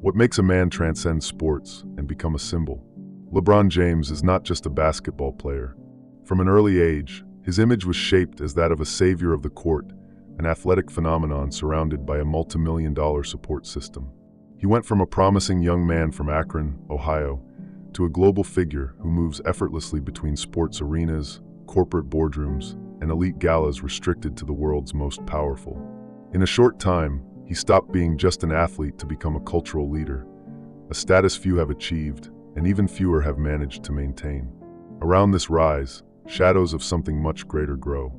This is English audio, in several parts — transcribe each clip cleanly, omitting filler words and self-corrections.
What makes a man transcend sports and become a symbol? LeBron James is not just a basketball player. From an early age, his image was shaped as that of a savior of the court, an athletic phenomenon surrounded by a multi-million-dollar support system. He went from a promising young man from Akron, Ohio, to a global figure who moves effortlessly between sports arenas, corporate boardrooms, and elite galas restricted to the world's most powerful. In a short time, he stopped being just an athlete to become a cultural leader, a status few have achieved, and even fewer have managed to maintain. Around this rise, shadows of something much greater grow.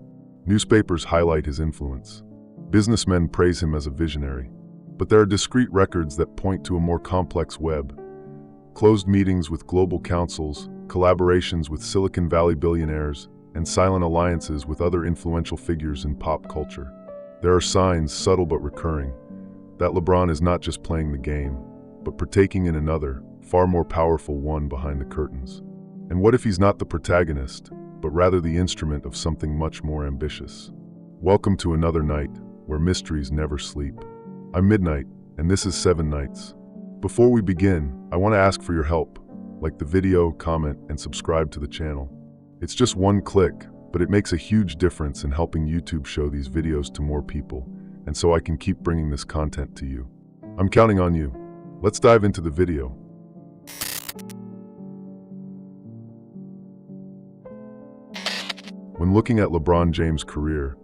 Newspapers highlight his influence. Businessmen praise him as a visionary. But there are discrete records that point to a more complex web. Closed meetings with global councils, collaborations with Silicon Valley billionaires, and silent alliances with other influential figures in pop culture. There are signs, subtle but recurring, that LeBron is not just playing the game, but partaking in another, far more powerful one behind the curtains. And what if he's not the protagonist, but rather the instrument of something much more ambitious? Welcome to another night, where mysteries never sleep. I'm Midnight, and this is 7 Nights. Before we begin, I want to ask for your help. Like the video, comment, and subscribe to the channel. It's just one click, but it makes a huge difference in helping YouTube show these videos to more people, and so I can keep bringing this content to you. I'm counting on you. Let's dive into the video. When looking at LeBron James' career,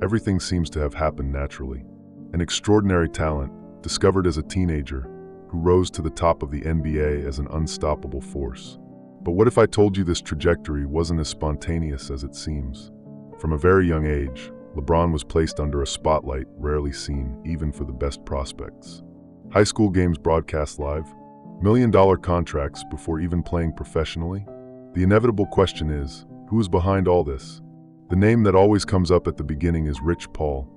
everything seems to have happened naturally. An extraordinary talent, discovered as a teenager, who rose to the top of the NBA as an unstoppable force. But what if I told you this trajectory wasn't as spontaneous as it seems? From a very young age, LeBron was placed under a spotlight rarely seen even for the best prospects. High school games broadcast live, million-dollar contracts before even playing professionally. The inevitable question is, who is behind all this? The name that always comes up at the beginning is Rich Paul,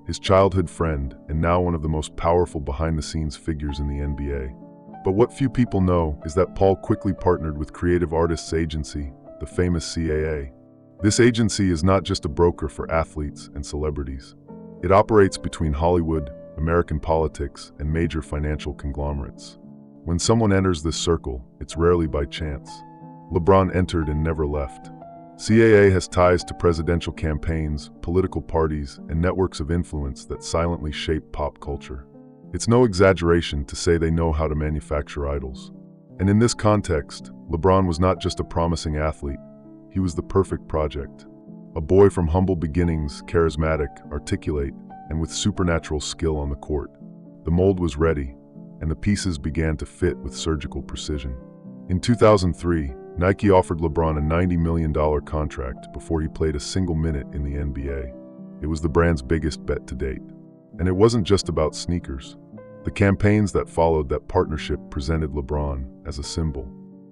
his childhood friend and now one of the most powerful behind-the-scenes figures in the NBA. But what few people know is that Paul quickly partnered with Creative Artists Agency, the famous CAA. This agency is not just a broker for athletes and celebrities. It operates between Hollywood, American politics, and major financial conglomerates. When someone enters this circle, it's rarely by chance. LeBron entered and never left. CAA has ties to presidential campaigns, political parties, and networks of influence that silently shape pop culture. It's no exaggeration to say they know how to manufacture idols. And in this context, LeBron was not just a promising athlete, he was the perfect project. A boy from humble beginnings, charismatic, articulate, and with supernatural skill on the court. The mold was ready, and the pieces began to fit with surgical precision. In 2003, Nike offered LeBron a $90 million contract before he played a single minute in the NBA. It was the brand's biggest bet to date. And it wasn't just about sneakers. The campaigns that followed that partnership presented LeBron as a symbol.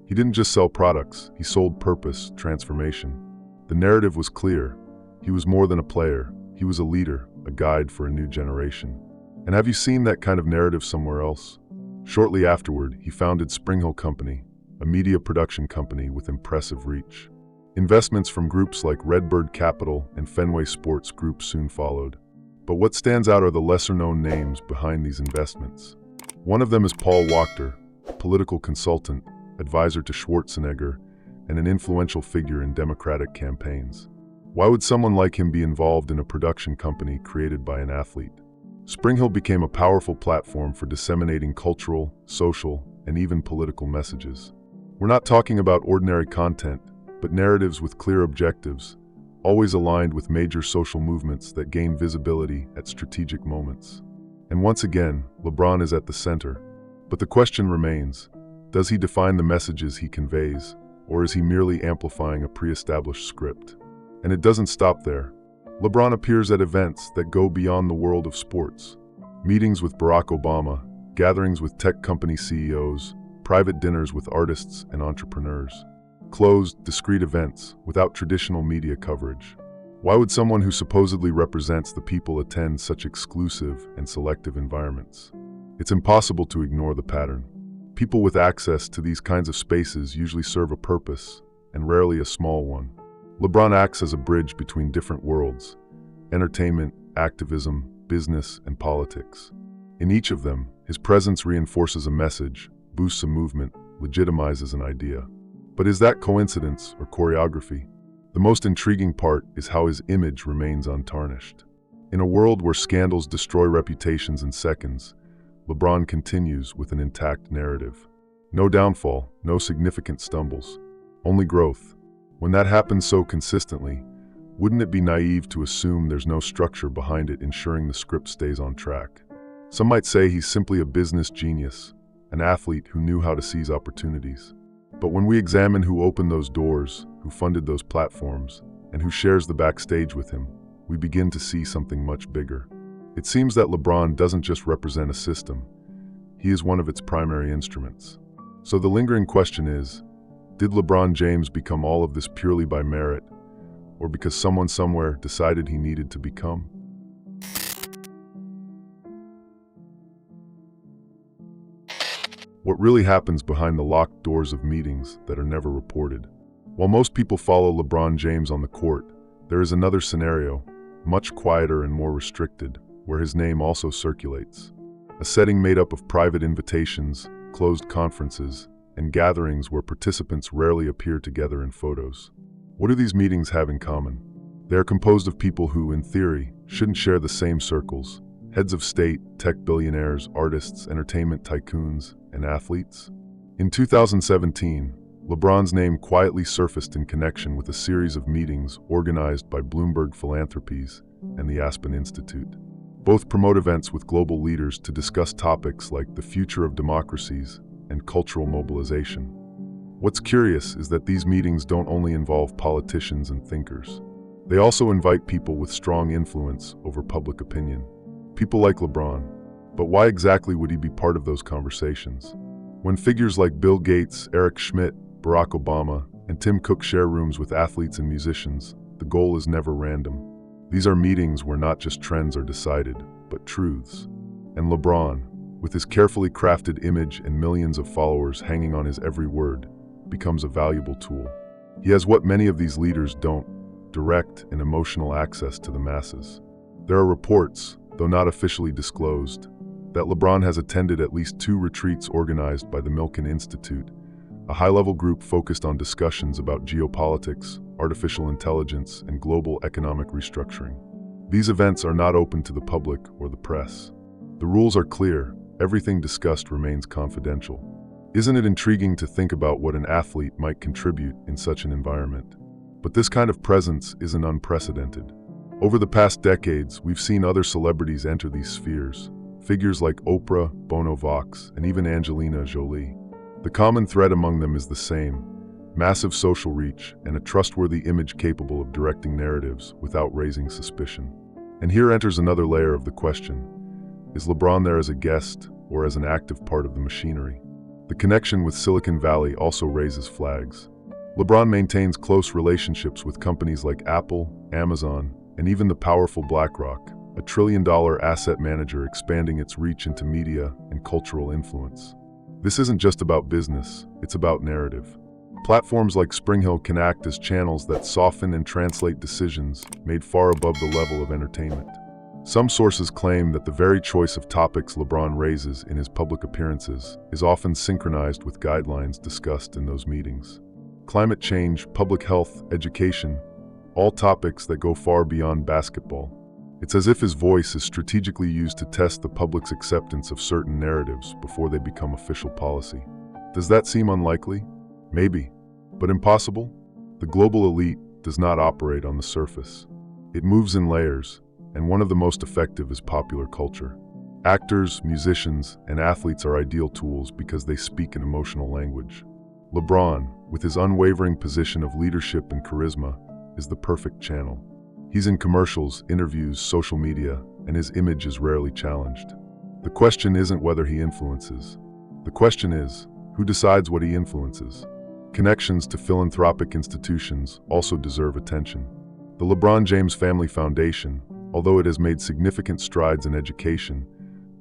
He didn't just sell products, he sold purpose, transformation. The narrative was clear. He was more than a player, he was a leader, a guide for a new generation. And have you seen that kind of narrative somewhere else? Shortly afterward, he founded SpringHill Company, a media production company with impressive reach. Investments from groups like Redbird Capital and Fenway Sports Group soon followed. But what stands out are the lesser-known names behind these investments. One of them is Paul Wachter, a political consultant, advisor to Schwarzenegger, and an influential figure in Democratic campaigns. Why would someone like him be involved in a production company created by an athlete? SpringHill became a powerful platform for disseminating cultural, social, and even political messages. We're not talking about ordinary content, but narratives with clear objectives, always aligned with major social movements that gain visibility at strategic moments. And once again, LeBron is at the center. But the question remains, does he define the messages he conveys, or is he merely amplifying a pre-established script? And it doesn't stop there. LeBron appears at events that go beyond the world of sports. Meetings with Barack Obama, gatherings with tech company CEOs, private dinners with artists and entrepreneurs. Closed, discreet events without traditional media coverage. Why would someone who supposedly represents the people attend such exclusive and selective environments? It's impossible to ignore the pattern. People with access to these kinds of spaces usually serve a purpose, and rarely a small one. LeBron acts as a bridge between different worlds: entertainment, activism, business, and politics. In each of them, his presence reinforces a message, boosts a movement, legitimizes an idea. But is that coincidence or choreography? The most intriguing part is how his image remains untarnished. In a world where scandals destroy reputations in seconds, LeBron continues with an intact narrative. No downfall, no significant stumbles, only growth. When that happens so consistently, wouldn't it be naive to assume there's no structure behind it ensuring the script stays on track? Some might say he's simply a business genius, an athlete who knew how to seize opportunities. But when we examine who opened those doors, who funded those platforms, and who shares the backstage with him, we begin to see something much bigger. It seems that LeBron doesn't just represent a system, he is one of its primary instruments. So the lingering question is, did LeBron James become all of this purely by merit, or because someone somewhere decided he needed to become? What really happens behind the locked doors of meetings that are never reported? While most people follow LeBron James on the court, there is another scenario, much quieter and more restricted, where his name also circulates. A setting made up of private invitations, closed conferences, and gatherings where participants rarely appear together in photos. What do these meetings have in common? They are composed of people who, in theory, shouldn't share the same circles: heads of state, tech billionaires, artists, entertainment tycoons, and athletes. In 2017, LeBron's name quietly surfaced in connection with a series of meetings organized by Bloomberg Philanthropies and the Aspen Institute. Both promote events with global leaders to discuss topics like the future of democracies and cultural mobilization. What's curious is that these meetings don't only involve politicians and thinkers. They also invite people with strong influence over public opinion. People like LeBron. But why exactly would he be part of those conversations? When figures like Bill Gates, Eric Schmidt, Barack Obama, and Tim Cook share rooms with athletes and musicians, the goal is never random. These are meetings where not just trends are decided, but truths. And LeBron, with his carefully crafted image and millions of followers hanging on his every word, becomes a valuable tool. He has what many of these leaders don't: direct and emotional access to the masses. There are reports, though not officially disclosed, that LeBron has attended at least 2 retreats organized by the Milken Institute, a high-level group focused on discussions about geopolitics, artificial intelligence, and global economic restructuring. These events are not open to the public or the press. The rules are clear: everything discussed remains confidential. Isn't it intriguing to think about what an athlete might contribute in such an environment? But this kind of presence isn't unprecedented. Over the past decades, we've seen other celebrities enter these spheres. Figures like Oprah, Bono Vox, and even Angelina Jolie. The common thread among them is the same: massive social reach and a trustworthy image capable of directing narratives without raising suspicion. And here enters another layer of the question: is LeBron there as a guest or as an active part of the machinery? The connection with Silicon Valley also raises flags. LeBron maintains close relationships with companies like Apple, Amazon, and even the powerful BlackRock, a trillion-dollar asset manager expanding its reach into media and cultural influence. This isn't just about business, it's about narrative. Platforms like SpringHill can act as channels that soften and translate decisions made far above the level of entertainment. Some sources claim that the very choice of topics LeBron raises in his public appearances is often synchronized with guidelines discussed in those meetings. Climate change, public health, education, all topics that go far beyond basketball. It's as if his voice is strategically used to test the public's acceptance of certain narratives before they become official policy. Does that seem unlikely? Maybe. But impossible? The global elite does not operate on the surface. It moves in layers, and one of the most effective is popular culture. Actors, musicians, and athletes are ideal tools because they speak an emotional language. LeBron, with his unwavering position of leadership and charisma, is the perfect channel. He's in commercials, interviews, social media, and his image is rarely challenged. The question isn't whether he influences. The question is, who decides what he influences? Connections to philanthropic institutions also deserve attention. The LeBron James Family Foundation, although it has made significant strides in education,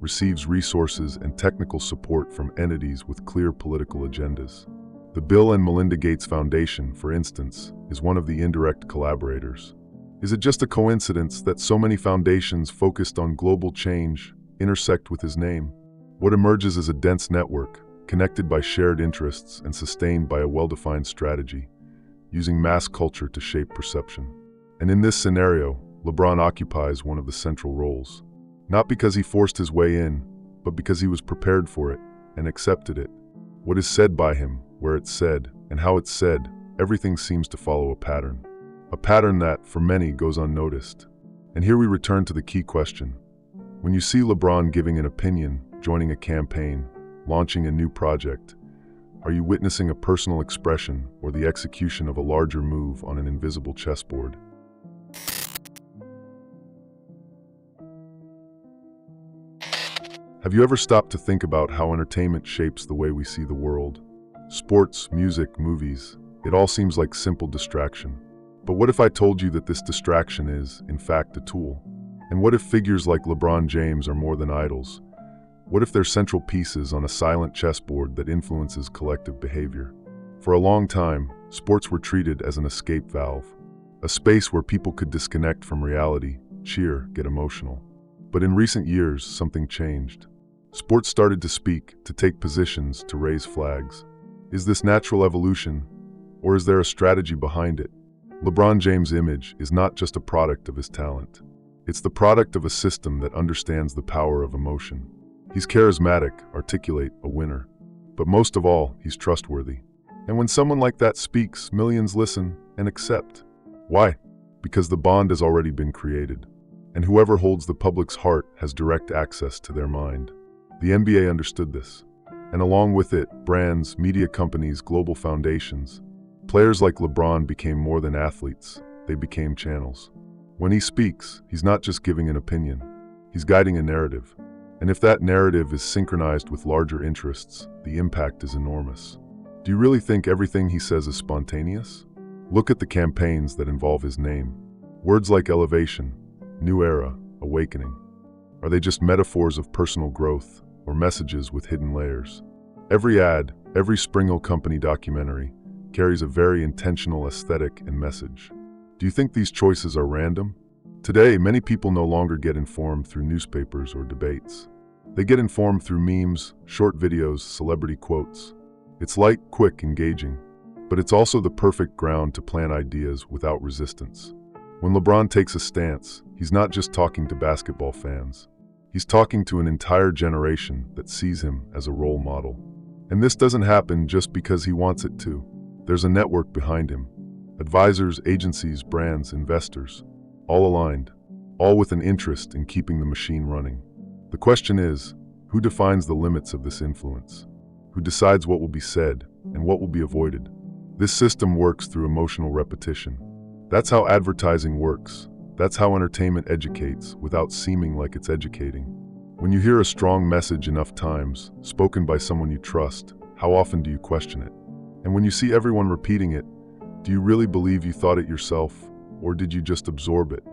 receives resources and technical support from entities with clear political agendas. The Bill and Melinda Gates Foundation, for instance, is one of the indirect collaborators. Is it just a coincidence that so many foundations focused on global change intersect with his name? What emerges is a dense network, connected by shared interests and sustained by a well-defined strategy, using mass culture to shape perception. And in this scenario, LeBron occupies one of the central roles. Not because he forced his way in, but because he was prepared for it and accepted it. What is said by him, where it's said, and how it's said, everything seems to follow a pattern. A pattern that, for many, goes unnoticed. And here we return to the key question. When you see LeBron giving an opinion, joining a campaign, launching a new project, are you witnessing a personal expression or the execution of a larger move on an invisible chessboard? Have you ever stopped to think about how entertainment shapes the way we see the world? Sports, music, movies, it all seems like simple distraction. But what if I told you that this distraction is, in fact, a tool? And what if figures like LeBron James are more than idols? What if they're central pieces on a silent chessboard that influences collective behavior? For a long time, sports were treated as an escape valve, a space where people could disconnect from reality, cheer, get emotional. But in recent years, something changed. Sports started to speak, to take positions, to raise flags. Is this natural evolution, or is there a strategy behind it? LeBron James' image is not just a product of his talent. It's the product of a system that understands the power of emotion. He's charismatic, articulate, a winner. But most of all, he's trustworthy. And when someone like that speaks, millions listen and accept. Why? Because the bond has already been created. And whoever holds the public's heart has direct access to their mind. The NBA understood this. And along with it, brands, media companies, global foundations. Players like LeBron became more than athletes. They became channels. When he speaks, he's not just giving an opinion. He's guiding a narrative. And if that narrative is synchronized with larger interests, the impact is enormous. Do you really think everything he says is spontaneous? Look at the campaigns that involve his name. Words like elevation, new era, awakening. Are they just metaphors of personal growth or messages with hidden layers? Every ad, every Spring Company documentary carries a very intentional aesthetic and message. Do you think these choices are random? Today, many people no longer get informed through newspapers or debates. They get informed through memes, short videos, celebrity quotes. It's light, quick, engaging, but it's also the perfect ground to plant ideas without resistance. When LeBron takes a stance, he's not just talking to basketball fans. He's talking to an entire generation that sees him as a role model. And this doesn't happen just because he wants it to. There's a network behind him. Advisors, agencies, brands, investors, all aligned, all with an interest in keeping the machine running. The question is, who defines the limits of this influence? Who decides what will be said and what will be avoided? This system works through emotional repetition. That's how advertising works. That's how entertainment educates without seeming like it's educating. When you hear a strong message enough times, spoken by someone you trust, how often do you question it? And when you see everyone repeating it, do you really believe you thought it yourself, or did you just absorb it?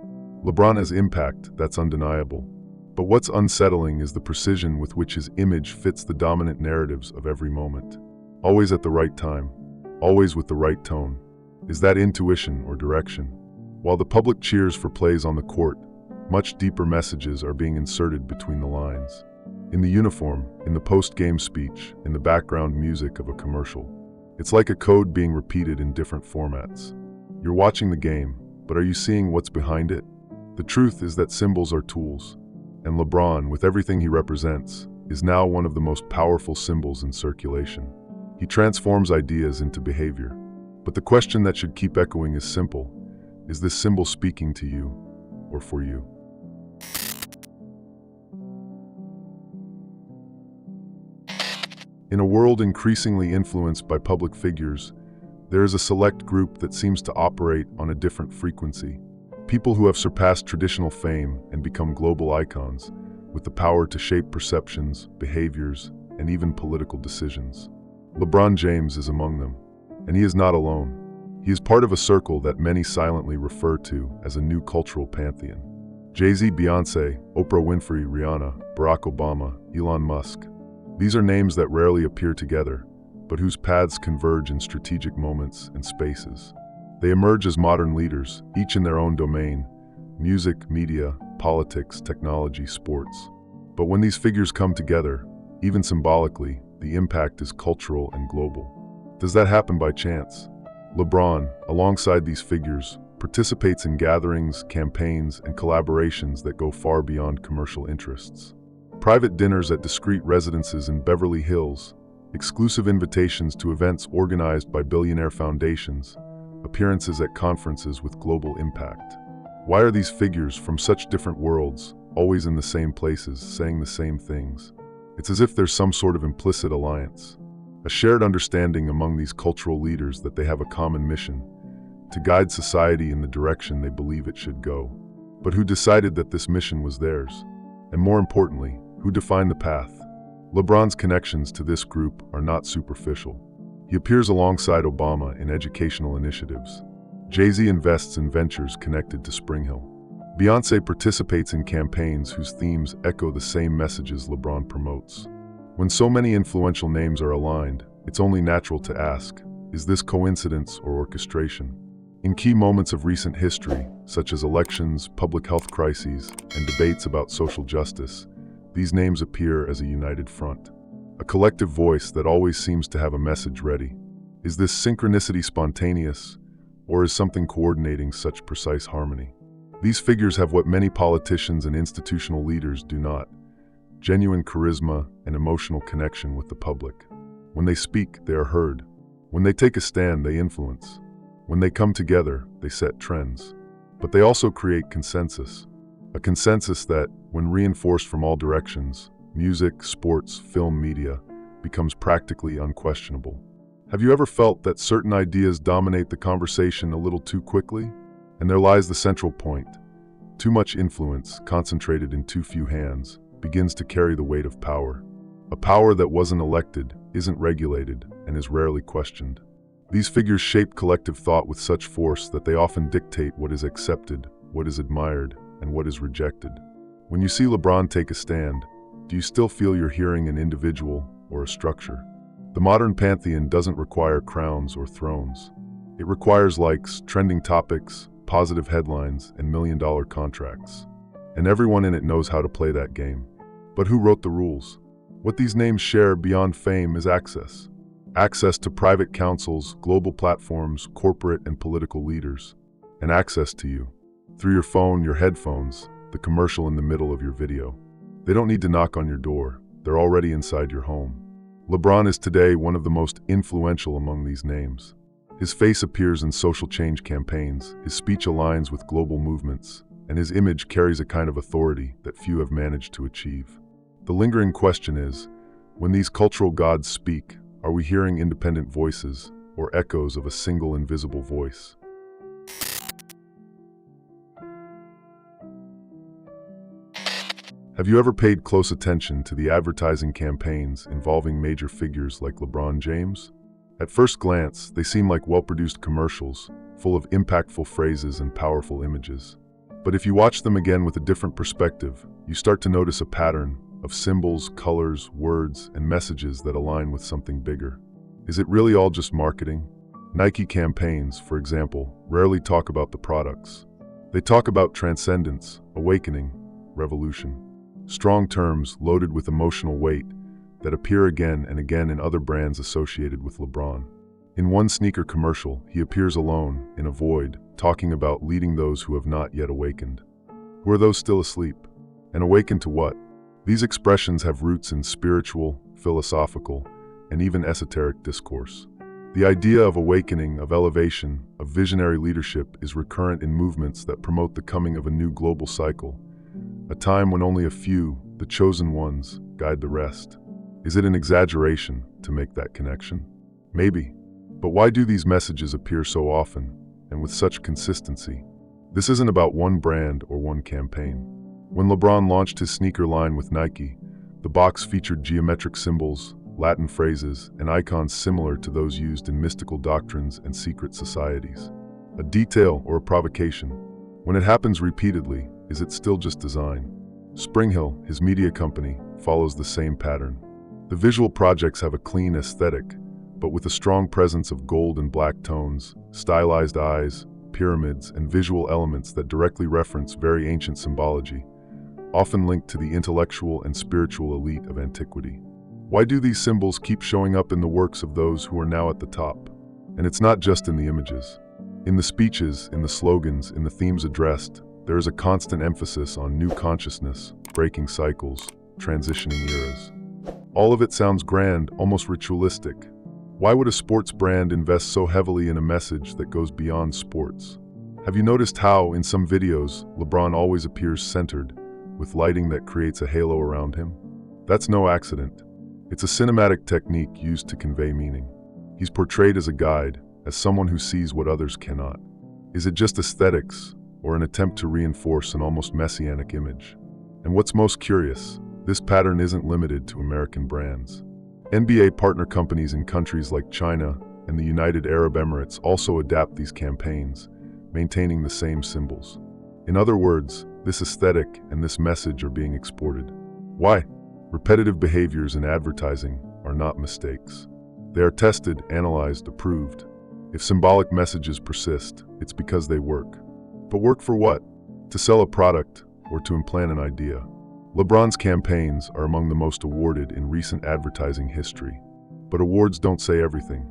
LeBron has impact, that's undeniable. But what's unsettling is the precision with which his image fits the dominant narratives of every moment. Always at the right time, always with the right tone. Is that intuition or direction? While the public cheers for plays on the court, much deeper messages are being inserted between the lines. In the uniform, in the post-game speech, in the background music of a commercial. It's like a code being repeated in different formats. You're watching the game, but are you seeing what's behind it? The truth is that symbols are tools, and LeBron, with everything he represents, is now one of the most powerful symbols in circulation. He transforms ideas into behavior. But the question that should keep echoing is simple. Is this symbol speaking to you, or for you? In a world increasingly influenced by public figures, there is a select group that seems to operate on a different frequency. People who have surpassed traditional fame and become global icons, with the power to shape perceptions, behaviors, and even political decisions. LeBron James is among them, and he is not alone. He is part of a circle that many silently refer to as a new cultural pantheon. Jay-Z, Beyoncé, Oprah Winfrey, Rihanna, Barack Obama, Elon Musk. These are names that rarely appear together, but whose paths converge in strategic moments and spaces. They emerge as modern leaders, each in their own domain: music, media, politics, technology, sports. But when these figures come together, even symbolically, the impact is cultural and global. Does that happen by chance? Lebron, alongside these figures, participates in gatherings, campaigns, and collaborations that go far beyond commercial interests. Private dinners at discreet residences in Beverly Hills, exclusive invitations to events organized by billionaire foundations, appearances at conferences with global impact. Why are these figures from such different worlds always in the same places, saying the same things? It's as if there's some sort of implicit alliance, a shared understanding among these cultural leaders that they have a common mission, to guide society in the direction they believe it should go. But who decided that this mission was theirs? And more importantly, who defined the path? LeBron's connections to this group are not superficial. He appears alongside Obama in educational initiatives. Jay-Z invests in ventures connected to Spring Hill. Beyoncé participates in campaigns whose themes echo the same messages LeBron promotes. When so many influential names are aligned, it's only natural to ask, is this coincidence or orchestration? In key moments of recent history, such as elections, public health crises, and debates about social justice, these names appear as a united front, a collective voice that always seems to have a message ready. Is this synchronicity spontaneous, or is something coordinating such precise harmony? These figures have what many politicians and institutional leaders do not: genuine charisma and emotional connection with the public. When they speak, they are heard. When they take a stand, they influence. When they come together, they set trends. But they also create consensus. A consensus that, when reinforced from all directions, music, sports, film, media, becomes practically unquestionable. Have you ever felt that certain ideas dominate the conversation a little too quickly? And there lies the central point. Too much influence, concentrated in too few hands, begins to carry the weight of power. A power that wasn't elected, isn't regulated, and is rarely questioned. These figures shape collective thought with such force that they often dictate what is accepted, what is admired, and what is rejected. When you see LeBron take a stand, do you still feel you're hearing an individual or a structure? The modern pantheon doesn't require crowns or thrones. It requires likes, trending topics, positive headlines, and million-dollar contracts. And everyone in it knows how to play that game. But who wrote the rules? What these names share beyond fame is access. Access to private councils, global platforms, corporate and political leaders. And access to you. Through your phone, your headphones, the commercial in the middle of your video. They don't need to knock on your door. They're already inside your home. LeBron is today one of the most influential among these names. His face appears in social change campaigns, his speech aligns with global movements, and his image carries a kind of authority that few have managed to achieve. The lingering question is, when these cultural gods speak, are we hearing independent voices or echoes of a single invisible voice? Have you ever paid close attention to the advertising campaigns involving major figures like LeBron James? At first glance, they seem like well-produced commercials, full of impactful phrases and powerful images. But if you watch them again with a different perspective, you start to notice a pattern of symbols, colors, words, and messages that align with something bigger. Is it really all just marketing? Nike campaigns, for example, rarely talk about the products. They talk about transcendence, awakening, revolution. Strong terms loaded with emotional weight that appear again and again in other brands associated with LeBron. In one sneaker commercial, he appears alone, in a void, talking about leading those who have not yet awakened. Who are those still asleep? And awakened to what? These expressions have roots in spiritual, philosophical, and even esoteric discourse. The idea of awakening, of elevation, of visionary leadership is recurrent in movements that promote the coming of a new global cycle, a time when only a few, the chosen ones, guide the rest. Is it an exaggeration to make that connection? Maybe. But why do these messages appear so often, and with such consistency? This isn't about one brand or one campaign. When LeBron launched his sneaker line with Nike, the box featured geometric symbols, Latin phrases, and icons similar to those used in mystical doctrines and secret societies. A detail or a provocation? When it happens repeatedly, is it still just design? Spring Hill, his media company, follows the same pattern. The visual projects have a clean aesthetic, but with a strong presence of gold and black tones, stylized eyes, pyramids, and visual elements that directly reference very ancient symbology, often linked to the intellectual and spiritual elite of antiquity. Why do these symbols keep showing up in the works of those who are now at the top? And it's not just in the images. In the speeches, in the slogans, in the themes addressed, there is a constant emphasis on new consciousness, breaking cycles, transitioning eras. All of it sounds grand, almost ritualistic. Why would a sports brand invest so heavily in a message that goes beyond sports? Have you noticed how, in some videos, LeBron always appears centered, with lighting that creates a halo around him? That's no accident. It's a cinematic technique used to convey meaning. He's portrayed as a guide, as someone who sees what others cannot. Is it just aesthetics, or an attempt to reinforce an almost messianic image? And what's most curious, this pattern isn't limited to American brands. NBA partner companies in countries like China and the United Arab Emirates also adapt these campaigns, maintaining the same symbols. In other words, this aesthetic and this message are being exported. Why? Repetitive behaviors in advertising are not mistakes. They are tested, analyzed, approved. If symbolic messages persist, it's because they work. But work for what? To sell a product or to implant an idea? LeBron's campaigns are among the most awarded in recent advertising history. But awards don't say everything.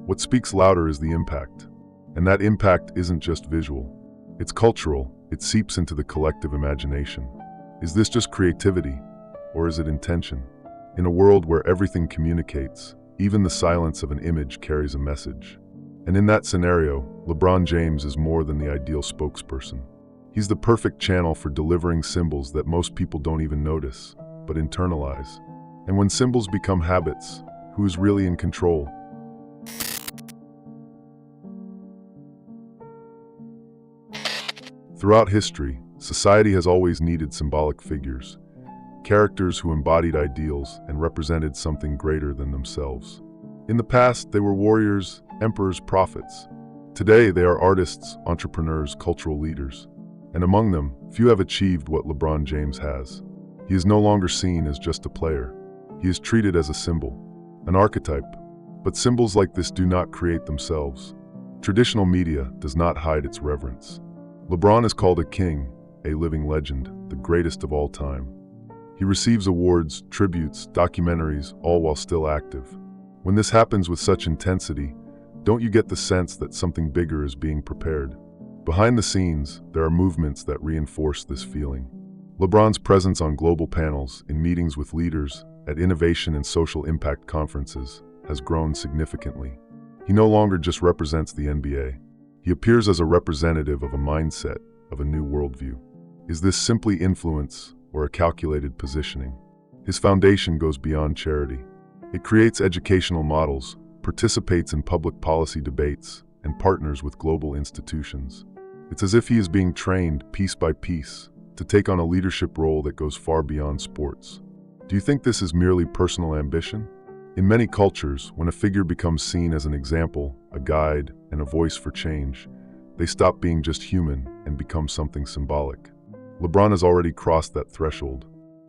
What speaks louder is the impact. And that impact isn't just visual. It's cultural. It seeps into the collective imagination. Is this just creativity, or is it intention? In a world where everything communicates, even the silence of an image carries a message. And in that scenario, LeBron James is more than the ideal spokesperson. He's the perfect channel for delivering symbols that most people don't even notice, but internalize. And when symbols become habits, who's really in control? Throughout history, society has always needed symbolic figures, characters who embodied ideals and represented something greater than themselves. In the past, they were warriors, emperors, prophets. Today, they are artists, entrepreneurs, cultural leaders. And among them, few have achieved what LeBron James has. He is no longer seen as just a player. He is treated as a symbol, an archetype. But symbols like this do not create themselves. Traditional media does not hide its reverence. LeBron is called a king, a living legend, the greatest of all time. He receives awards, tributes, documentaries, all while still active. When this happens with such intensity, don't you get the sense that something bigger is being prepared? Behind the scenes, there are movements that reinforce this feeling. LeBron's presence on global panels, in meetings with leaders, at innovation and social impact conferences, has grown significantly. He no longer just represents the NBA. He appears as a representative of a mindset, of a new worldview. Is this simply influence or a calculated positioning? His foundation goes beyond charity. It creates educational models, participates in public policy debates, and partners with global institutions. It's as if he is being trained, piece by piece, to take on a leadership role that goes far beyond sports. Do you think this is merely personal ambition? In many cultures, when a figure becomes seen as an example, a guide, and a voice for change, they stop being just human and become something symbolic. LeBron has already crossed that threshold.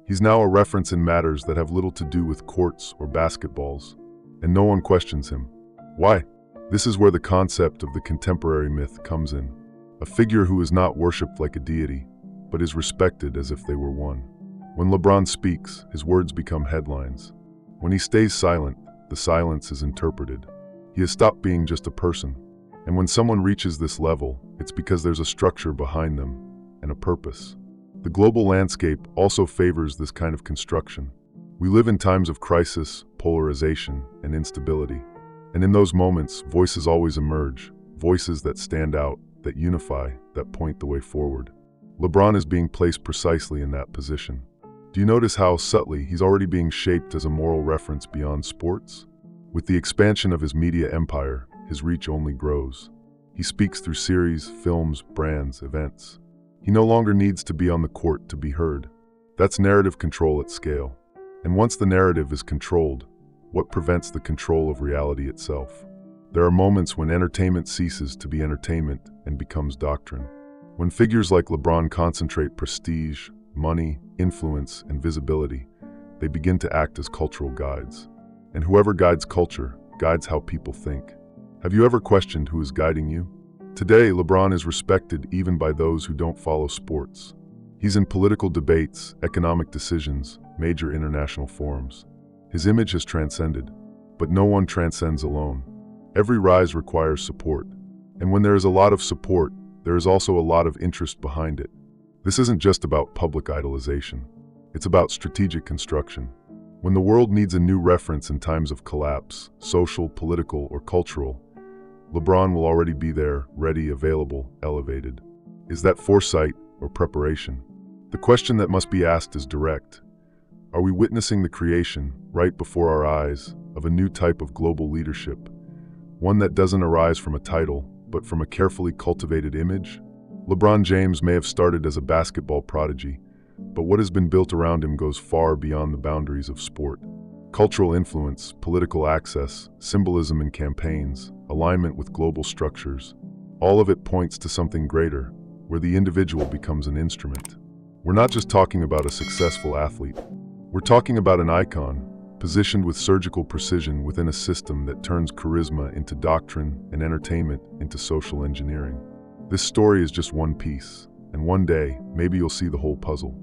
He's now a reference in matters that have little to do with courts or basketballs, and no one questions him. Why? This is where the concept of the contemporary myth comes in. A figure who is not worshipped like a deity, but is respected as if they were one. When LeBron speaks, his words become headlines. When he stays silent, the silence is interpreted. He has stopped being just a person. And when someone reaches this level, it's because there's a structure behind them and a purpose. The global landscape also favors this kind of construction. We live in times of crisis, polarization, and instability. And in those moments, voices always emerge, voices that stand out, that unify, that point the way forward. LeBron is being placed precisely in that position. Do you notice how subtly he's already being shaped as a moral reference beyond sports? With the expansion of his media empire, his reach only grows. He speaks through series, films, brands, events. He no longer needs to be on the court to be heard. That's narrative control at scale. And once the narrative is controlled, what prevents the control of reality itself? There are moments when entertainment ceases to be entertainment and becomes doctrine. When figures like LeBron concentrate prestige, money, influence, and visibility, they begin to act as cultural guides. And whoever guides culture, guides how people think. Have you ever questioned who is guiding you? Today, LeBron is respected even by those who don't follow sports. He's in political debates, economic decisions, major international forums. His image has transcended, but no one transcends alone. Every rise requires support, and when there is a lot of support, there is also a lot of interest behind it. This isn't just about public idolization. It's about strategic construction. When the world needs a new reference in times of collapse, social, political, or cultural, Lebron will already be there, ready, available, elevated. Is that foresight or preparation? The question that must be asked is direct. Are we witnessing the creation, right before our eyes, of a new type of global leadership? One that doesn't arise from a title, but from a carefully cultivated image? LeBron James may have started as a basketball prodigy, but what has been built around him goes far beyond the boundaries of sport. Cultural influence, political access, symbolism in campaigns, alignment with global structures, all of it points to something greater, where the individual becomes an instrument. We're not just talking about a successful athlete. We're talking about an icon, positioned with surgical precision within a system that turns charisma into doctrine and entertainment into social engineering. This story is just one piece, and one day, maybe you'll see the whole puzzle.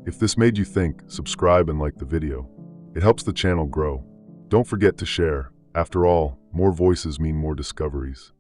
If this made you think, subscribe and like the video. It helps the channel grow. Don't forget to share. After all, more voices mean more discoveries.